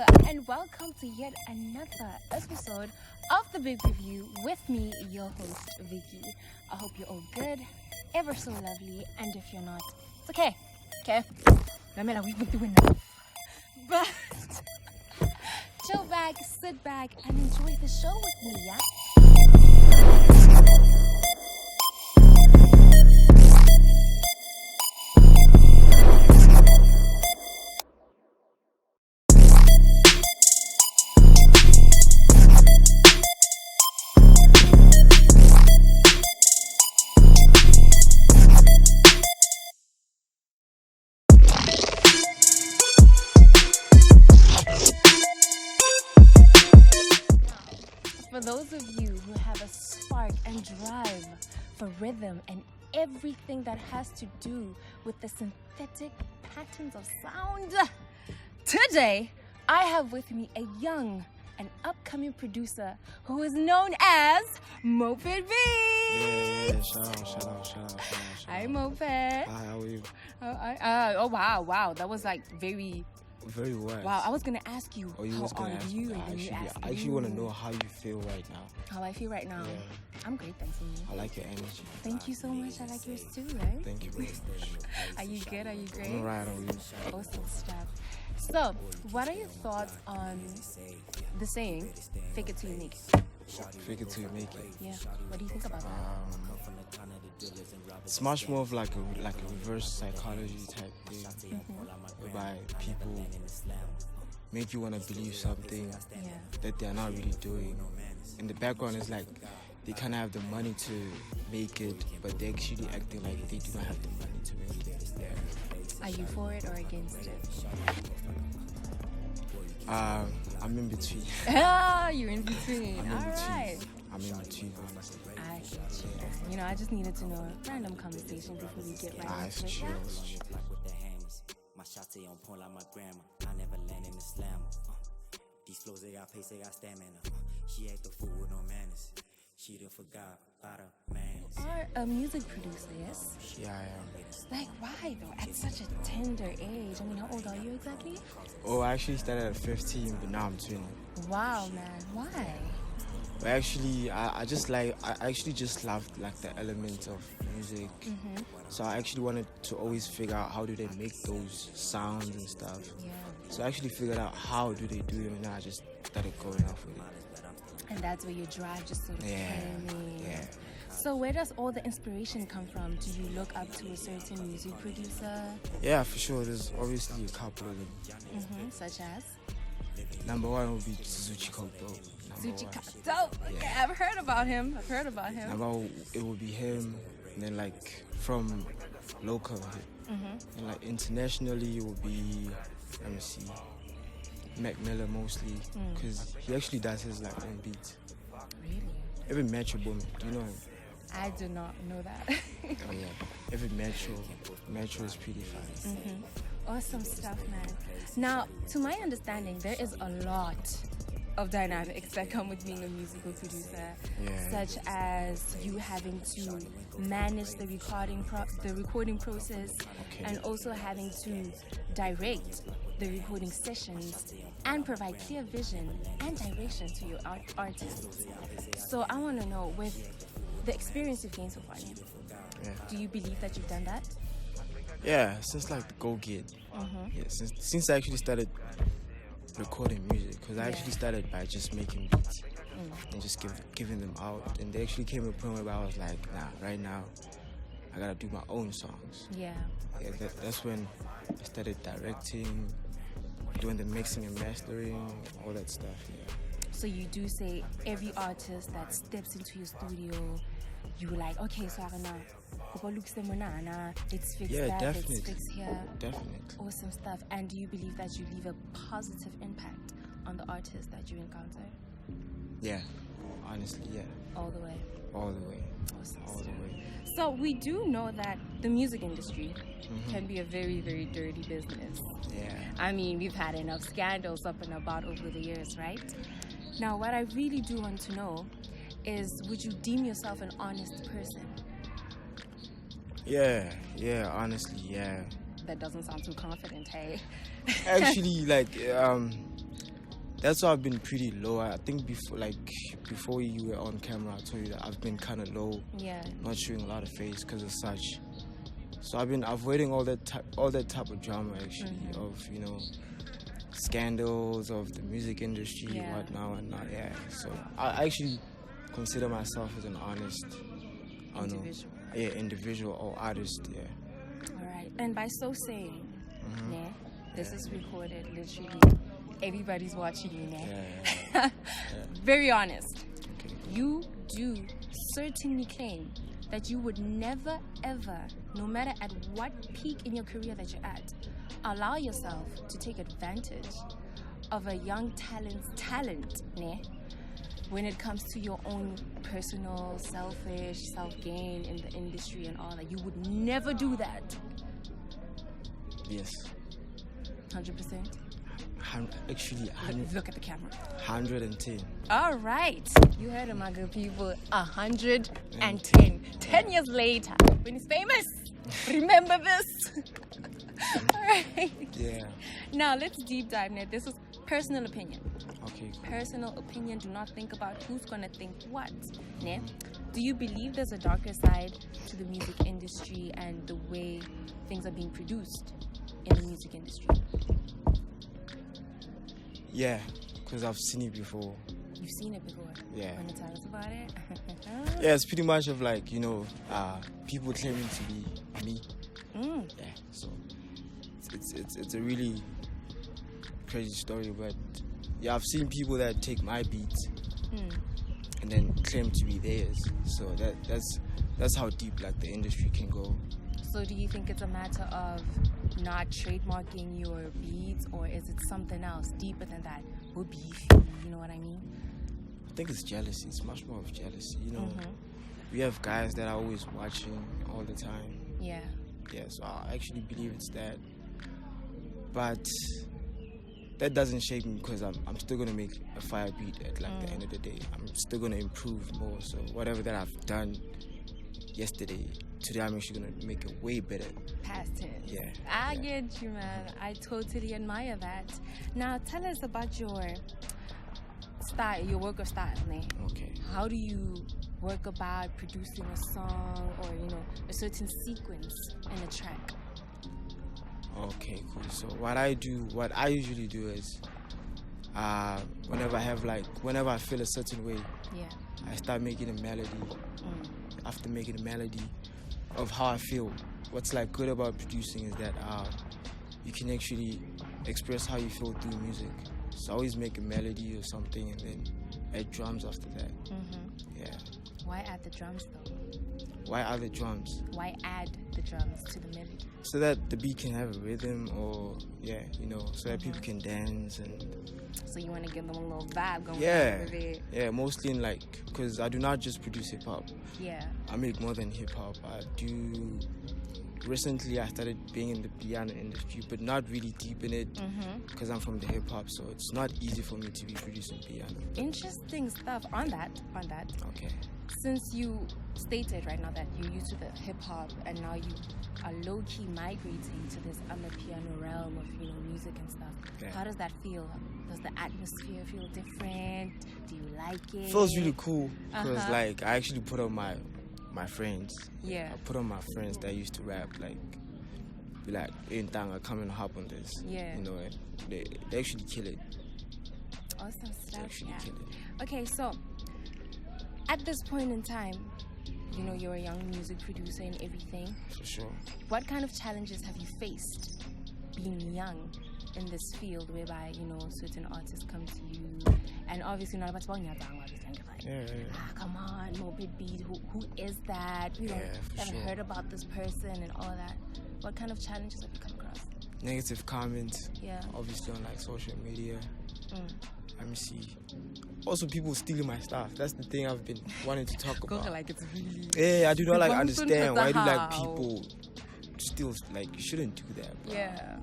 and welcome to yet another episode of The Big Review with me, your host, Vicky. I hope you're all good, ever so lovely, and if you're not, it's okay. Remember, we've been doing enough. But chill back, sit back, and enjoy the show with me, yeah? For those of you who have a spark and drive for rhythm and everything that has to do with the synthetic patterns of sound, today I have with me a young and upcoming producer who is known as Moppet Beat. Yeah, shout out. Hi, Moppet. Hi, how are you? Wow, that was like very wise. Wow, I was gonna ask you Oh, you how was gonna are ask you, me. and then you asked I actually want to know how you feel right now. how I feel right now. Yeah. I'm great, thanks, and you? I like your energy. Thank you so much. I like yours too, right? Thank you very much. Are you good? Are you great? I'm alright on you. Awesome stuff. So, what are your thoughts on the saying, fake it till you make it? Fake it till you make it. Yeah. What do you think about that? It's much more of like a reverse psychology type thing, whereby people make you want to believe something that they're not really doing. In the background, it's like they kind of have the money to make it, but they're actually acting like they do not have the money to make it. Yeah. Are you for it or against it? I'm in between. You're in between. All right. I'm in between, honestly. I get you. You know, I just needed to know a random conversation before we get right It's into it. chill. My shots they on point like my grandma. I never land in the slam. These flows they got pace, they got stamina. She act the fool with no manners. She done forgot about her man. You are a music producer, yes? Yeah, I am. Like, why though? At such a tender age. I mean, how old are you exactly? Oh, I actually started at 15, but now I'm 20. Wow, man. Why? But actually, I actually just loved like the element of music. So I actually wanted to always figure out how do they make those sounds and stuff. Yeah. So I actually figured out how do they do them, and then I just started going off with it. And that's where your drive just sort of came in. Yeah. So where does all the inspiration come from? Do you look up to a certain music producer? Yeah, for sure. There's obviously a couple of them. Such as? Number one would be Zuchi Koto. Dope. Okay, I've heard about him. It would be him, and then like from local, and like internationally it would be, let me see, Mac Miller mostly, because he actually does his like own beats. Really? Even Metro Boomin, do you know him? I do not know that. Oh yeah, even Metro is pretty fine. Awesome stuff, man. Now, to my understanding, there is a lot of dynamics that come with being a musical producer, such as you having to manage the recording process, and also having to direct the recording sessions and provide clear vision and direction to your artists. So I want to know, with the experience you've gained so far, do you believe that you've done that? Yeah, since like the Go Get. Yeah, since I actually started recording music, because I actually started by just making beats and just giving them out, and they actually came to a point where I was like, nah, right now I gotta do my own songs. That's when I started directing, doing the mixing and mastering, all that stuff. So you do say every artist that steps into your studio, you were like, okay, so I can let's fix that, definitely. let's fix here. Definitely. Awesome stuff. And do you believe that you leave a positive impact on the artists that you encounter? Yeah, honestly, yeah. All the way. Awesome All the way. So we do know that the music industry can be a very, very dirty business. Yeah. I mean, we've had enough scandals up and about over the years, right? Now, what I really do want to know is, would you deem yourself an honest person? Yeah, honestly, yeah. That doesn't sound too confident, hey? Actually, like, that's why I've been pretty low. I think before you were on camera, I told you that I've been kind of low. Yeah. Not showing a lot of face because of such. So I've been avoiding all that type of drama actually, of scandals of the music industry, whatnot. Yeah. So I actually consider myself as an honest individual. Individual or artist. Yeah. All right. And by so saying, this is recorded literally. Everybody's watching you now. Yeah. Very honest. Okay. You do certainly claim that you would never ever, no matter at what peak in your career that you're at, allow yourself to take advantage of a young talent's talent, when it comes to your own personal, selfish, self-gain in the industry and all that. You would never do that. Yes. 100%? Actually, look at the camera. 110. All right. You heard it, my good people. 110. 10 years later, when he's famous, remember this. All right. Yeah. Now, let's deep dive, Ned. This is personal opinion. Okay. Cool. Personal opinion. Do not think about who's going to think what. Ned, do you believe there's a darker side to the music industry and the way things are being produced in the music industry? Yeah, because I've seen it before. You've seen it before? Yeah. Want to tell us about it? Yeah, it's pretty much of people claiming to be me. Yeah, so it's a really crazy story, but yeah, I've seen people that take my beats and then claim to be theirs. So that's how deep the industry can go. So do you think it's a matter of not trademarking your beats, or is it something else deeper than that? We're beefy, you know what I mean? I think it's jealousy. It's much more of jealousy. We have guys that are always watching all the time. Yeah. Yeah, so I actually believe it's that. But that doesn't shake me because I'm still going to make a fire beat at the end of the day. I'm still going to improve more. So whatever that I've done yesterday, today I'm actually going to make it way better. Past tense. Yeah. I get you, man. I totally admire that. Now, tell us about your style, your work of style, man. Okay. How do you work about producing a song or, a certain sequence in a track? Okay, cool. So what I usually do is whenever I feel a certain way, I start making a melody. After making a melody of how I feel, what's good about producing is that you can actually express how you feel through music. So I always make a melody or something and then add drums after that. Yeah. Why add the drums though? Why add the drums? Why add the drums to the melody? So that the beat can have a rhythm, or so that people can dance and. So you want to give them a little vibe going on with it? Yeah, mostly in because I do not just produce hip hop. Yeah. I make more than hip hop. I do. Recently, I started being in the piano industry, but not really deep in it because I'm from the hip hop, so it's not easy for me to be producing piano. Interesting stuff on that. Okay. Since you stated right now that you're used to the hip hop and now you are low key migrating to this other piano realm of music and stuff, how does that feel? Does the atmosphere feel different? Do you like it? It feels really cool because I actually put on my friends. Yeah. I put on my friends that used to rap, be like, hey, Ntanga, come and hop on this. Yeah. They actually kill it. Awesome stuff. They actually kill it. Okay, so at this point in time, you're a young music producer and everything. For sure. What kind of challenges have you faced being young in this field whereby, certain artists come to you and obviously not about to come on, Moppet Beat, who is that? We haven't heard about this person and all that. What kind of challenges have you come across? Negative comments. Yeah. Obviously on social media. Let me see. Also, people stealing my stuff. That's the thing I've been wanting to talk about. It's really. Yeah, I do not understand why do people steal. You shouldn't do that. Bro. Yeah.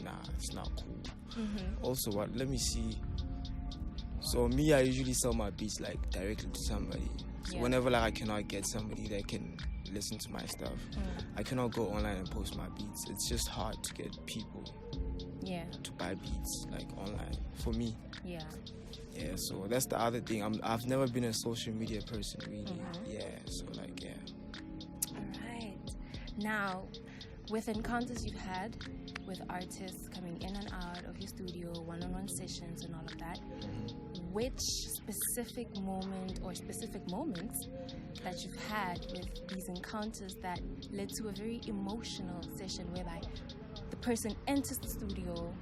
Nah, it's not cool. Also, let me see. So me, I usually sell my beats directly to somebody. So whenever I cannot get somebody that can listen to my stuff, I cannot go online and post my beats. It's just hard to get people to buy beats like online for me. Yeah. Yeah, so that's the other thing. I've never been a social media person really. Yeah, so like All right. Now, with encounters you've had with artists coming in and out of your studio, one-on-one sessions and all of that, which specific moment or specific moments that you've had with these encounters that led to a very emotional session whereby the person enters the studio,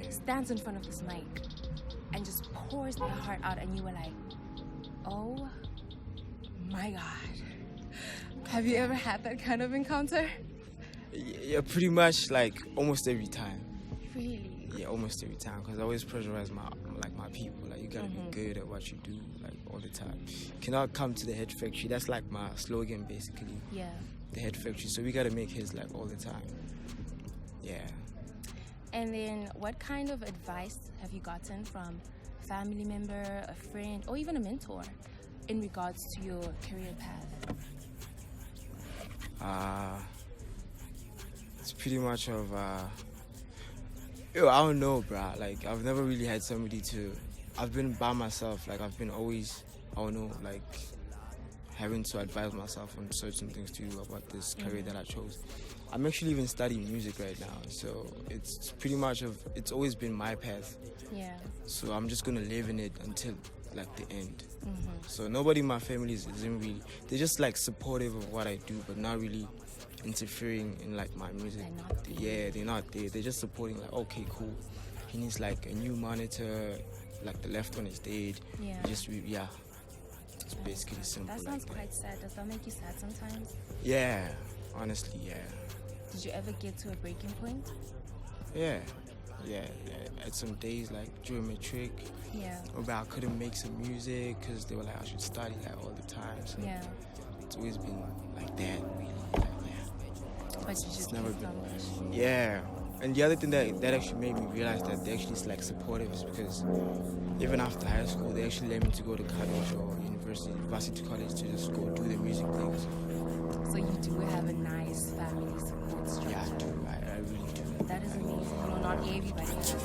stands in front of this mic, and just pours their heart out, and you were like, oh my God. Have you ever had that kind of encounter? Yeah, pretty much like almost every time. Really? Yeah, almost every time, because I always pressurize my people. Like, you gotta be good at what you do, like, all the time. You cannot come to the head factory. That's like my slogan, basically. Yeah. The head factory. So we gotta make hits like all the time. Yeah. And then, what kind of advice have you gotten from a family member, a friend, or even a mentor in regards to your career path? It's pretty much of I don't know, bruh. Like, I've never really had somebody to. I've been by myself. Like, I've been always, I don't know, like, having to advise myself on certain things to do about this career that I chose. I'm actually even studying music right now, so it's pretty much it's always been my path. Yeah. So I'm just gonna live in it until like the end. So nobody in my family isn't really. They're just like supportive of what I do, but not really interfering in like my music. They're not there. They're just supporting, like, okay, cool. He needs like a new monitor, like the left one is dead. Yeah. It's basically simple. That sounds like quite sad. Does that make you sad sometimes? Yeah, honestly, yeah. Did you ever get to a breaking point? Yeah. At some days, like during matric, I couldn't make some music because they were like I should study like all the time. So it's always been like that, really. Like, But you just never been. Yeah. And the other thing that actually made me realize that they actually like supportive is because even after high school, they actually let me to go to college or varsity college to just go do the music things. So you do have a nice family support structure. Yeah, I do. I really do. That is amazing. You know, not everybody has.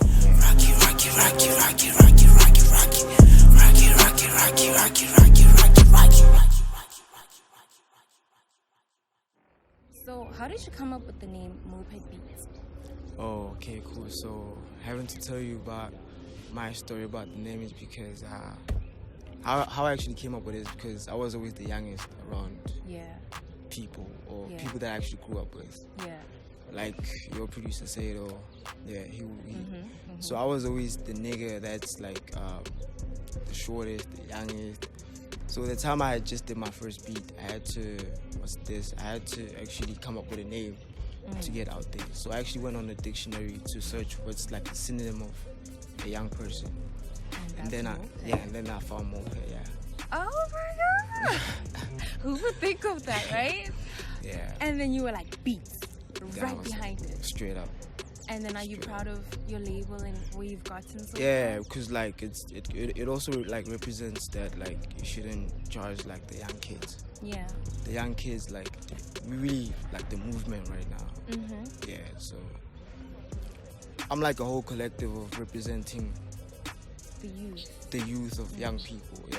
So, how did you come up with the name Moppet Beat? Oh, okay, cool. So, having to tell you about my story about the name is because how I actually came up with it is because I was always the youngest around people or people that I actually grew up with. Yeah. Like your producer said, or he. So I was always the nigga that's like the shortest, the youngest. So the time I just did my first beat, I had to actually come up with a name to get out there. So I actually went on the dictionary to search what's like a synonym of a young person. And then I found Moppet, Oh my God! Who would think of that, right? Yeah. And then you were like, Beats, right behind it. Straight up. And then are you proud of your label and where you've gotten so far? Because like it also like represents that like you shouldn't judge like the young kids. Yeah. The young kids, like, we really like the movement right now. Yeah, so I'm like a whole collective of representing the youth of young people. Yeah.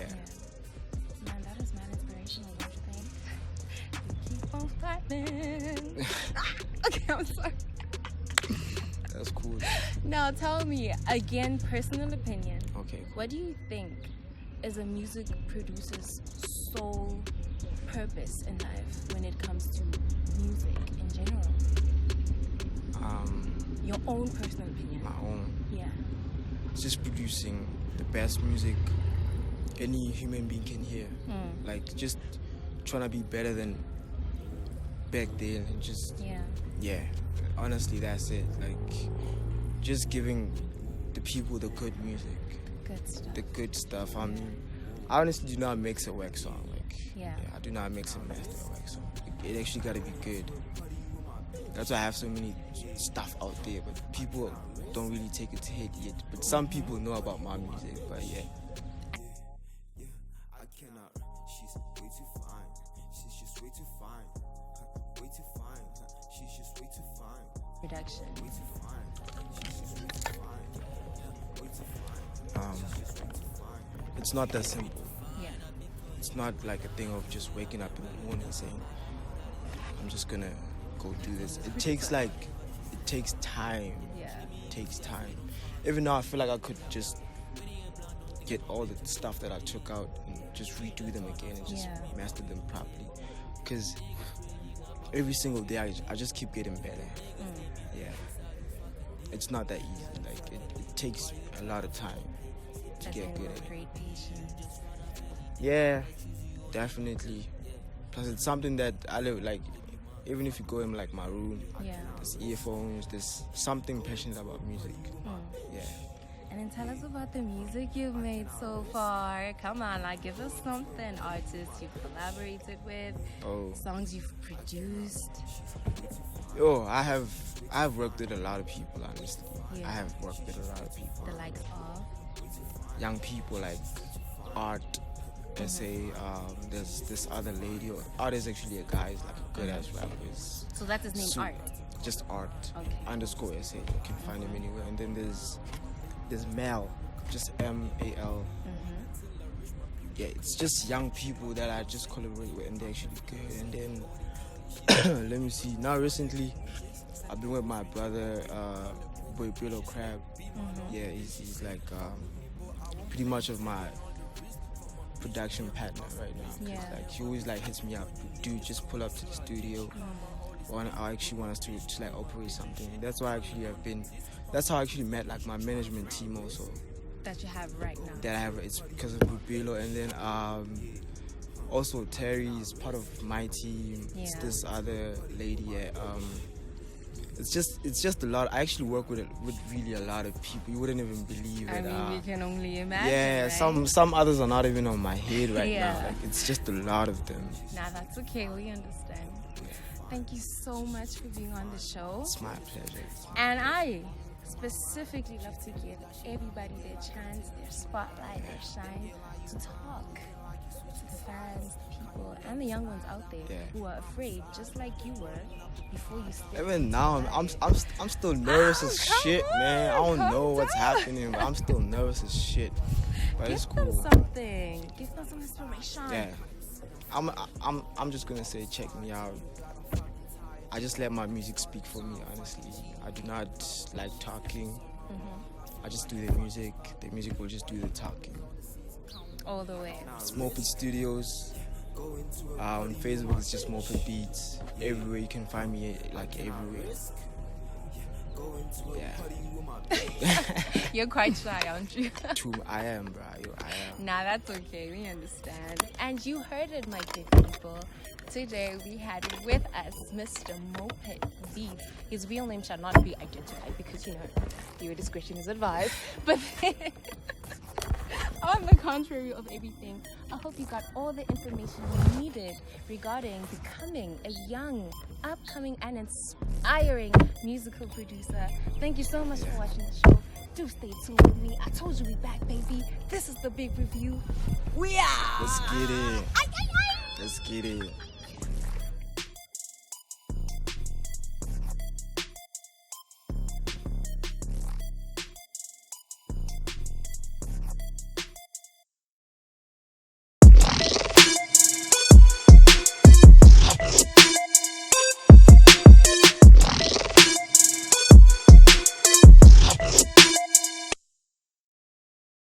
Man, that is mad inspirational, don't you think? You keep on fighting. Okay, I'm sorry. That's cool. Now tell me, again, personal opinion. Okay. Cool. What do you think is a music producer's sole purpose in life when it comes to music in general? Your own personal opinion. My own. Yeah. It's just producing the best music any human being can hear. Like, just trying to be better than back then and just honestly, that's it. Like, just giving the people the good music, the good stuff. I mean, I honestly do not mix a wax song. Like, I do not mix and master a wax song. It actually got to be good. That's why I have so many stuff out there, but people don't really take it to head yet. But some people know about my music, but yeah. I cannot. She's way too fine. She's just way too fine. Way too fine. She's just way too fine. Production. Way too fine. She's just way it's not that simple. Yeah. It's not like a thing of just waking up in the morning saying, I'm just gonna go do this. It takes time. Yeah. It takes time. Even now, I feel like I could just get all the stuff that I took out and just redo them again and just master them properly. Because every single day, I just keep getting better. Yeah. It's not that easy. Like, it takes a lot of time to get good at it. Great patience. Yeah, definitely. Plus, it's something that I live, like, even if you go in like my room, there's earphones, there's something passionate about music. Yeah. And then tell us about the music you've made so far. Come on, like, give us something. Artists you've collaborated with, songs you've produced. Oh, I have worked with a lot of people, honestly. Yeah. I have worked with a lot of people. The likes of young people like Art. Let's say there's this other lady. Art is actually a guy. He's like a good ass rapper. So that's his name, Art. Just Art. Okay. _ SA. You can find him anywhere. And then there's Mal, just MAL. Yeah, it's just young people that I just collaborate with, and they're actually good. And then let me see. Now recently, I've been with my brother, Boy Crab. Yeah, he's like pretty much of my production partner right now. Yeah. Like, he always like hits me up, dude, just pull up to the studio. I actually want us to like operate something. That's how I actually met like my management team also. That you have right now. That I have, it's because of Bupilo. And then also Terry is part of my team. Yeah. It's this other lady. It's just a lot. I actually work with really a lot of people. You wouldn't even believe it. I mean, you can only imagine. Yeah, right? some others are not even on my head right Yeah. now. Like, it's just a lot of them. Nah, that's okay. We understand. Thank you so much for being on the show. It's my pleasure. And I specifically love to give everybody their chance, their spotlight, their shine to talk to the fans, the people, and the young ones out there who are afraid, just like you were, before you stepped. Even now, I'm still nervous as shit, man. I don't know what's happening, but I'm still nervous as shit. But it's cool. Give them something. Give them some inspiration. Yeah. I'm just gonna say, check me out. I just let my music speak for me, honestly. I do not like talking. I just do the music. The music will just do the talking. All the way. It's Moppet Studios. On Facebook, it's just Moppet Beat. Everywhere you can find me, like everywhere. Yeah. You're quite shy, aren't you? True, I am, bro. I am. Nah, that's okay. We understand. And you heard it, my good people. Today we had with us Mr. Moppet Beat. His real name shall not be identified because, you know, your discretion is advised. But on the contrary of everything, I hope you got all the information you needed regarding becoming a young, upcoming, and inspiring musical producer. Thank you so much for watching the show. Do stay tuned with me. I told you we back, baby. This is the big review. We are. Let's get it. Let's get it.